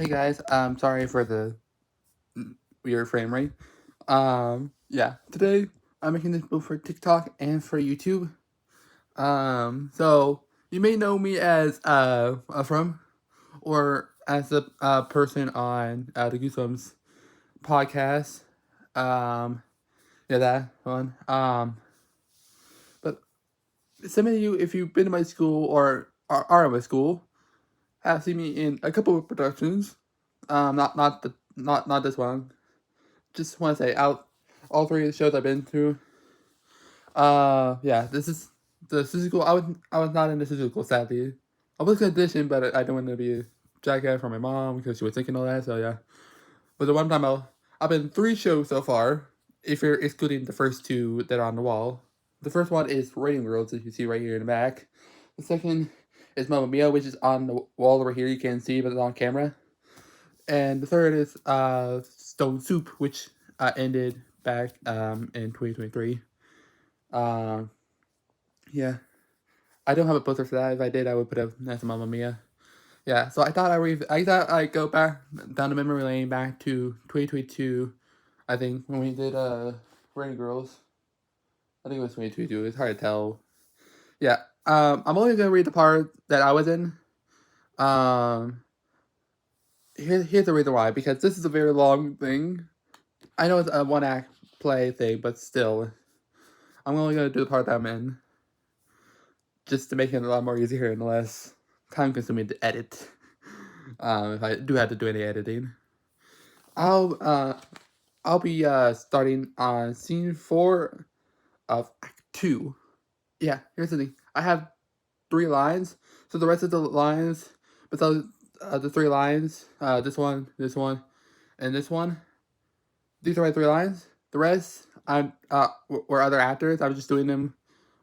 Hey guys, sorry for the weird frame rate. Yeah, today I'm making this both for TikTok and for YouTube. So you may know me as from or as a person on the Goosebumps podcast. Um, yeah, that one. But some of you, if you've been to my school or are in my school, have seen me in a couple of productions. Not this one. Just want to say out all three of the shows I've been through. Yeah, this is the physical. I was not in the physical, sadly. I was gonna audition, but I don't want to be a jackass for my mom because she was thinking all that. So yeah, but the one time I've been 3 shows so far. If you're excluding the first two that are on the wall, the first one is Radium Girls, as you see right here in the back. The second is Mamma Mia, which is on the wall over here. You can't see, but it's on camera. And the third is Stone Soup, which ended back in 2023. Yeah, I don't have a poster for that. If I did, I would put up that's Mamma Mia. Yeah, so I thought I'd go back down the memory lane back to 2022. I think when we did Rain Girls. I think it was 2022. It's hard to tell. Yeah. I'm only gonna read the part that I was in. Um, here's the reason why, because this is a very long thing. I know it's a one act play thing, but still, I'm only gonna do the part that I'm in, just to make it a lot more easier and less time consuming to edit. If I do have to do any editing, I'll uh I'll be starting on scene 4 of Act 2. Yeah, here's the thing. I have 3 lines, so the rest of the lines, besides the 3 lines, this one, and this one. These are my 3 lines. The rest, were other actors. I'm just doing them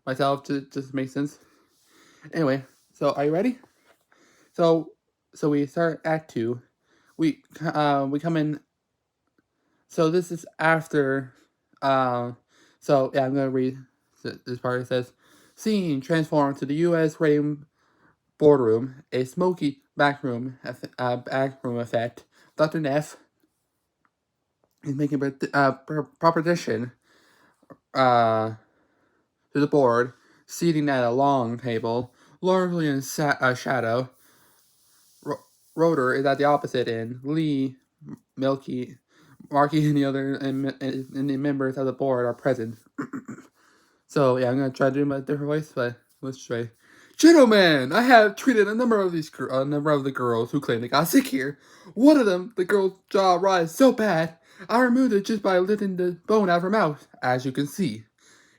myself to just make sense. Anyway, so are you ready? So, so we start Act 2. We come in. So this is after. So yeah, I'm gonna read this part. It says, "Scene transformed to the U.S. Radium boardroom, a smoky backroom effect. Dr. Neff is making a proposition uh, to the board, seating at a long table, largely in shadow. Rotor is at the opposite end. Lee, Milky, Marky, and the other and the members of the board are present. So yeah, I'm gonna try to do my different voice, but let's try. Gentlemen, I have treated a number of the girls who claim they got sick here. One of them, the girl's jaw writhed so bad, I removed it just by lifting the bone out of her mouth, as you can see.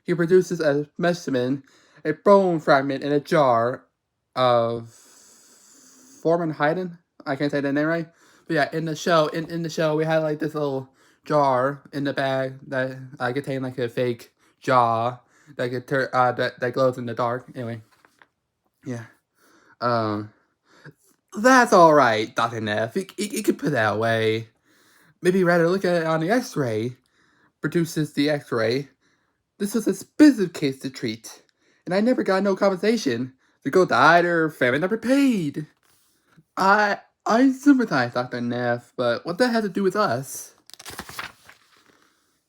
He produces a specimen, a bone fragment in a jar of Formenheiden. I can't say that name right. But yeah, in the show, we had like this little jar in the bag that contained like a fake jaw that that glows in the dark. Anyway, yeah. Um, that's all right, Doctor Neff. You could put that away. Maybe rather look at it on the X-ray. Produces the X-ray. This was a expensive case to treat, and I never got no compensation. The girl died or family never paid. I sympathize, Dr. Neff, but what that has to do with us?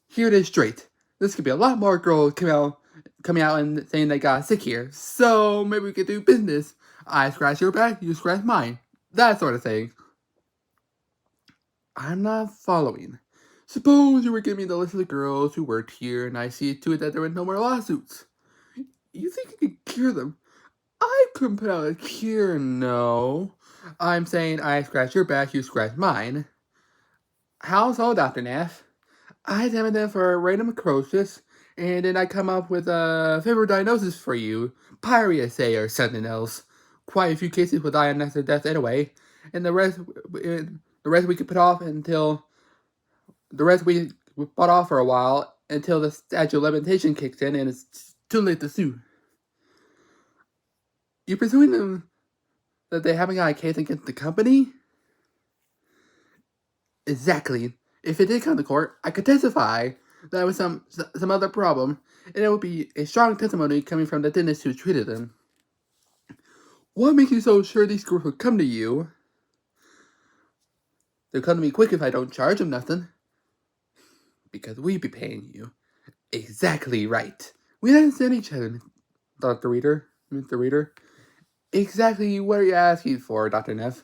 Here it is straight. This could be a lot more girls coming out and saying they got sick here. So maybe we could do business. I scratch your back, you scratch mine. That sort of thing. I'm not following. Suppose you were giving me the list of the girls who worked here, and I see to it that there were no more lawsuits. You think you could cure them? I couldn't put out a cure, no. I'm saying I scratch your back, you scratch mine. How so, Dr. Neff? I examined them for random necrosis, and then I come up with a favorite diagnosis for you. Pyrrhia, say, or something else. Quite a few cases will die a natural death anyway, and the rest we could put off until the rest we put off for a while until the statute of limitation kicks in and it's too late to sue. You presuming them that they haven't got a case against the company? Exactly. If it did come to court, I could testify that was some other problem, and it would be a strong testimony coming from the dentist who treated them. What makes you so sure these girls would come to you? They'll come to me quick if I don't charge them nothing. Because we be paying you. Exactly right. We understand each other, Dr. Reader. Mr. Reader. Exactly what are you asking for, Dr. Neff?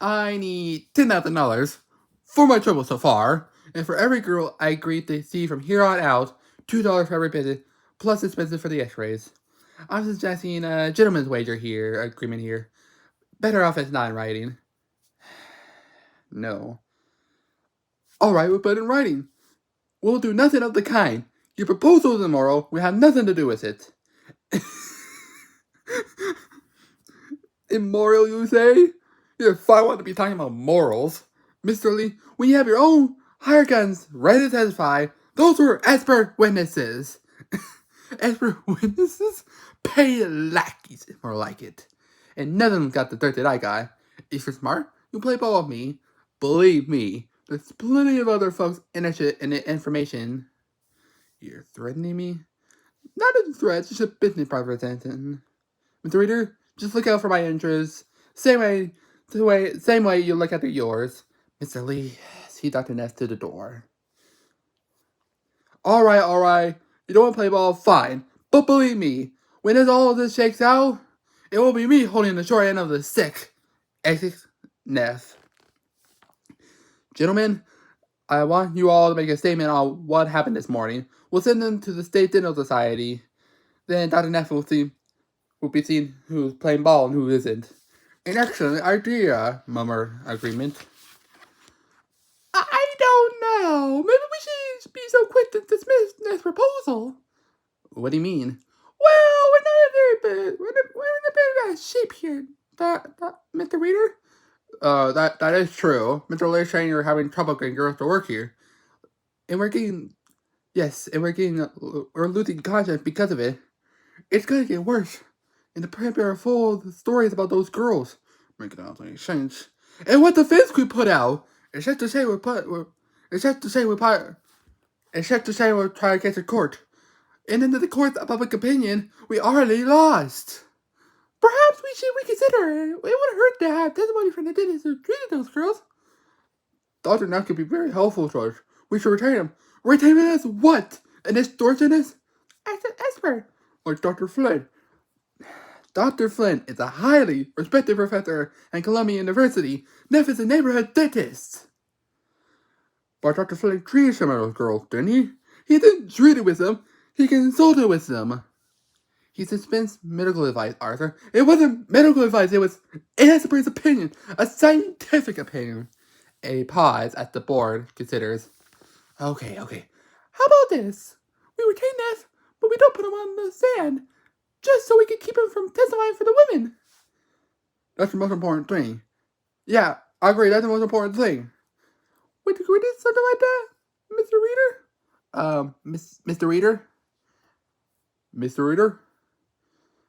I need $10,000 for my trouble so far, and for every girl I agree to see from here on out, $2 for every visit, plus expenses for the x-rays. I'm suggesting a gentleman's wager here, agreement here. Better off as not in writing. No. Alright, we'll put it in writing. We'll do nothing of the kind. Your proposal is immoral. We have nothing to do with it. Immoral, you say? If I want to be talking about morals. Mr. Lee, when you have your own hired guns ready to testify, those were expert witnesses. Expert witnesses? Paid lackeys, if more like it. And none of them got the dirt that I got. If you're smart, you play ball with me. Believe me, there's plenty of other folks interested in the information. You're threatening me? Not a threat, just a business proposition. Mr. Reader, just look out for my interests. Same way you look after yours. Mr. Lee, see Dr. Ness to the door. Alright. You don't want to play ball? Fine. But believe me, when all of this shakes out, it will be me holding the short end of the stick. Essex Ness. Gentlemen, I want you all to make a statement on what happened this morning. We'll send them to the State Dental Society. Then Dr. Ness will be seen who's playing ball and who isn't. An excellent idea, murmur agreement. I don't know. Maybe we should be so quick to dismiss this proposal. What do you mean? Well, we're in a bit of shape here, Mr. Reader. That is true. Mr. Lee saying you're having trouble getting girls to work here. And we're losing content because of it. It's gonna get worse. And the paper are full of stories about those girls. Making out any sense. And what defense we put out, except to say we're trying to get to court. And in the court of public opinion, we already lost. Perhaps we should reconsider. It wouldn't hurt to have testimony from the dentist who treated those girls. Dr. Nutt could be very helpful to us. We should retain him. Retain him as what? An extortionist? As an expert. Like Dr. Flynn. Dr. Flynn is a highly respected professor at Columbia University. Neff is a neighborhood dentist. But Dr. Flynn treated some of those girls, didn't he? He didn't treat it with them. He consulted with them. He dispensed medical advice, Arthur. It wasn't medical advice. It was an expert's opinion. A scientific opinion. A pause as the board considers. Okay. How about this? We retain Neff, but we don't put him on the stand. Just so we can keep him from testifying for the women. That's the most important thing. Yeah, I agree. That's the most important thing. We did something like that, Mr. Reader? Mr. Reader? Mr. Reader?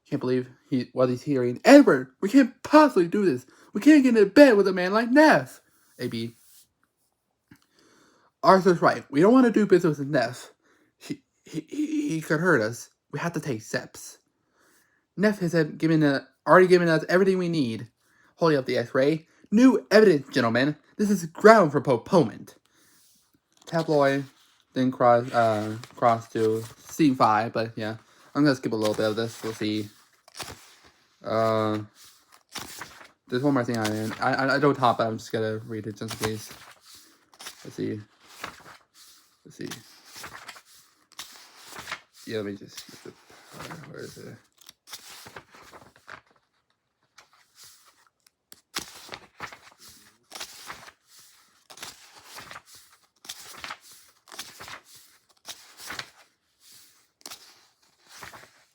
Can't believe what he's hearing. Edward, we can't possibly do this. We can't get into bed with a man like Neff. A.B. Arthur's right. We don't want to do business with Neff. He could hurt us. We have to take steps. Neff has already given us everything we need. Holding up the x-ray. New evidence, gentlemen. This is ground for postponement. Tabloid, then cross to scene 5, but yeah. I'm gonna skip a little bit of this. We'll see. There's one more thing I don't top, but I'm just gonna read it just in case. Let's see. Yeah, let me just skip the part. Where is it?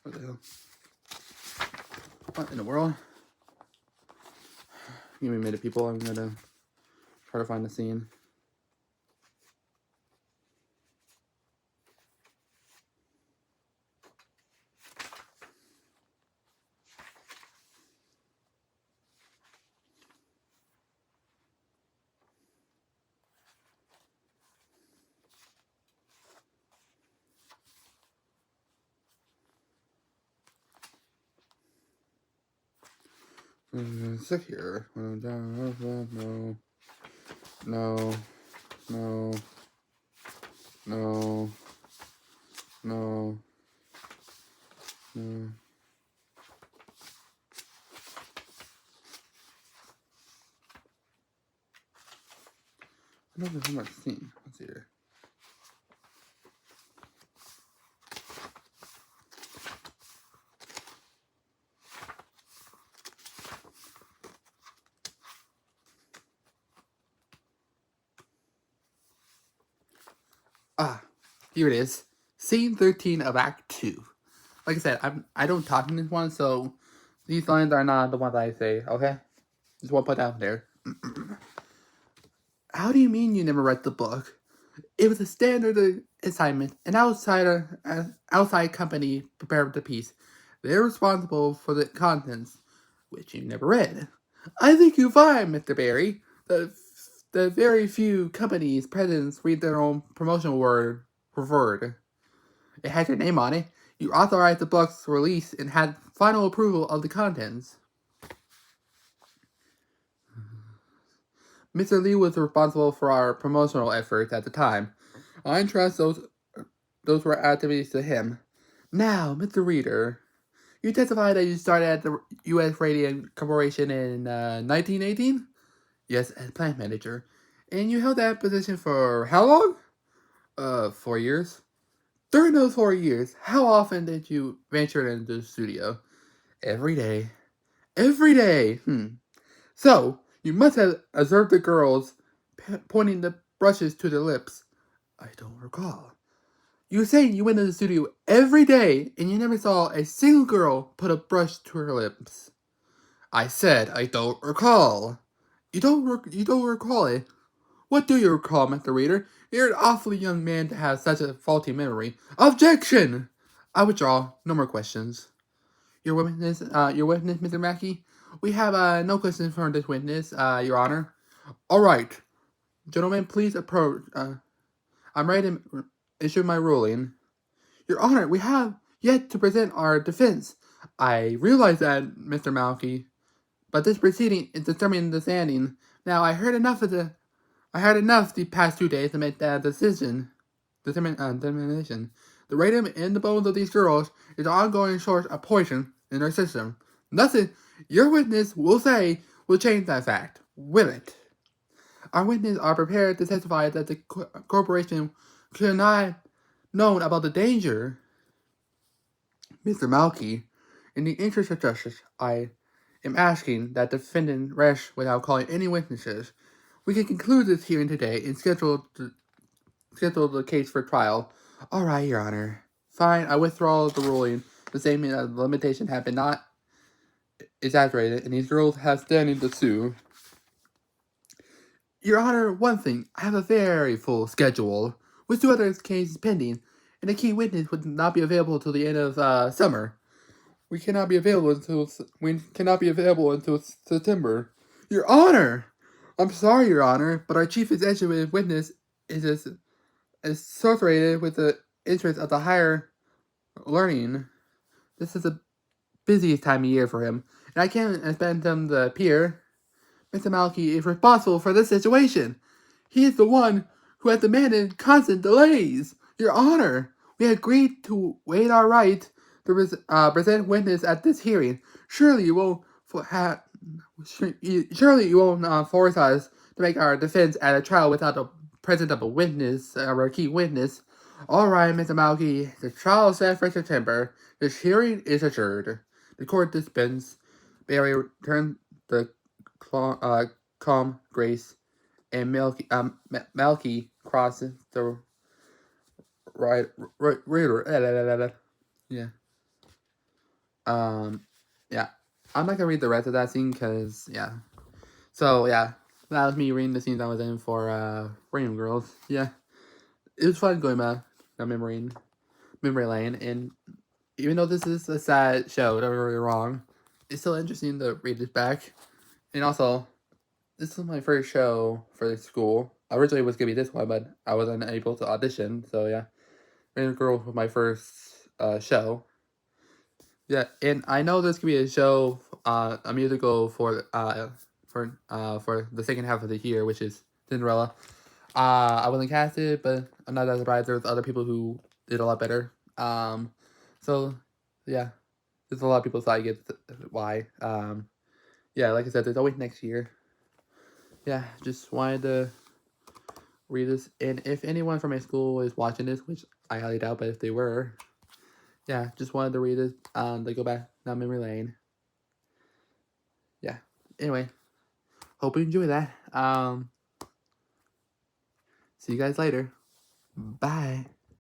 What the hell? What in the world? Give me a minute, people. I'm gonna try to find the scene. Sick here. No. No. No. No. No. I don't know how much scene. Let's see here. Ah, here it is. Scene 13 of Act 2. Like I said, I don't talk in this one, so these lines are not the ones I say, okay? Just want to put out there. How do you mean you never read the book? It was a standard assignment. An outside company prepared the piece. They're responsible for the contents, which you never read. I think you're fine, Mr. Barry. The very few companies' presidents read their own promotional word for word. It had your name on it. You authorized the book's release and had final approval of the contents. Mr. Lee was responsible for our promotional efforts at the time. I entrust those were activities to him. Now, Mr. Reader, you testified that you started at the U.S. Radium Corporation in 1918? Yes, as plant manager. And you held that position for how long? 4 years. During those 4 years, how often did you venture into the studio? Every day. Every day! So, you must have observed the girls pointing the brushes to their lips. I don't recall. You were saying you went to the studio every day and you never saw a single girl put a brush to her lips. I said I don't recall. You don't recall it? What do you recall, Mr. Reader? You're an awfully young man to have such a faulty memory. Objection! I withdraw. No more questions. Your witness, Mr. Mackey? We have no questions from this witness, Your Honor. All right. Gentlemen, please approach. I'm ready to issue my ruling. Your Honor, we have yet to present our defense. I realize that, Mr. Mackey, but this proceeding is determining the standing. Now, I heard enough the past 2 days to make that determination. The radium in the bones of these girls is an ongoing source of poison in their system. Nothing your witness will say will change that fact, will it? Our witnesses are prepared to testify that the corporation could not have known about the danger. Mr. Malky, in the interest of justice, I am asking that the defendant rest without calling any witnesses. We can conclude this hearing today and schedule the case for trial. All right, Your Honor. Fine, I withdraw the ruling. The statement of limitation have been not exaggerated, and these girls have standing to sue. Your Honor, one thing, I have a very full schedule, with 2 other cases pending, and a key witness would not be available until the end of summer. We cannot be available until September. Your Honor! I'm sorry, Your Honor, but our chief executive witness is associated with the interest of the higher learning. This is the busiest time of year for him, and I can't expect him to appear. Mr. Malky is responsible for this situation. He is the one who has demanded constant delays. Your Honor, we agreed to waive our right to present witness at this hearing. Surely you won't force us to make our defense at a trial without the presence of a witness, or a key witness. All right, Mr. Malky, the trial is set for September. This hearing is adjourned. The court dispense. Barry returned the calm grace, and Malky crosses the river. Yeah. Yeah. I'm not gonna read the rest of that scene because, yeah. So, yeah. That was me reading the scenes I was in for Random Girls. Yeah. It was fun going back down memory lane, and even though this is a sad show, don't get me wrong, it's still interesting to read this back. And also, this was my first show for the school. Originally it was gonna be this one, but I was unable to audition, so yeah. Random Girls was my first show. Yeah, and I know there's gonna be a show, a musical for the second half of the year, which is Cinderella. I wasn't casted, but I'm not that surprised. There's other people who did a lot better. So yeah, there's a lot of people, so I get why. Yeah, like I said, there's always next year. Yeah, just wanted to read this. And if anyone from my school is watching this, which I highly doubt, but if they were, yeah, just wanted to read this. They go back down memory lane. Yeah. Anyway, hope you enjoy that. See you guys later. Bye.